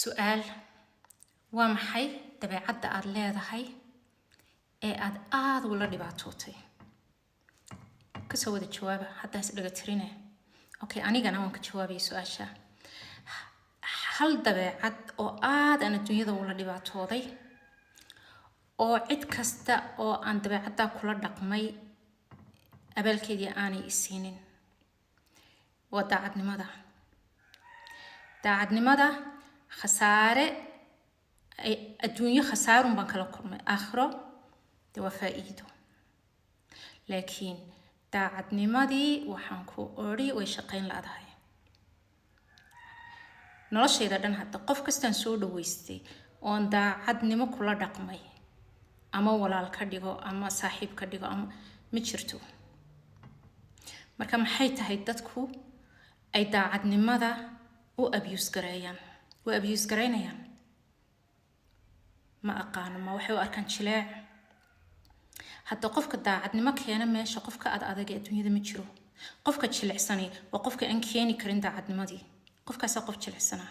سؤال ومحي dabeecadda aad leedahay ee aad wala dhibaatootay kasoo wada jawaaba hadda is dhaga tirine okay anigana waan ka jawaabay su'aasha hal dabeecad oo aad aan adduunyada wala dhibaatooday oo cid kasta oo aan dabeecadda kula dhaqmay abaalkeedii aanay isiinin waa daacadnimada khasaare adduunyo khasaarun baan kala kulmay aakhiro de waa faa'iido laakiin daacadnimadii waxaan ku ori way shaqayn laadahay noloshayda dhan hadda qof kastaan soo dhaweystay oon daacadnimo kula dhaqmay ama walaal ka dhigo ama saaxiib ka dhigo ama ma jirto marka maxay tahay dadku ay daacadnimada u abuse gareynayaan ma aqaano ma waxay u arkaan jileec hadda qofka daacadnimo keena meesha qofka adag ee adduunyada ma jiro qofka jilecsani waa qofka aan keeni karin daacadnimadii qofkaas qof jilecsana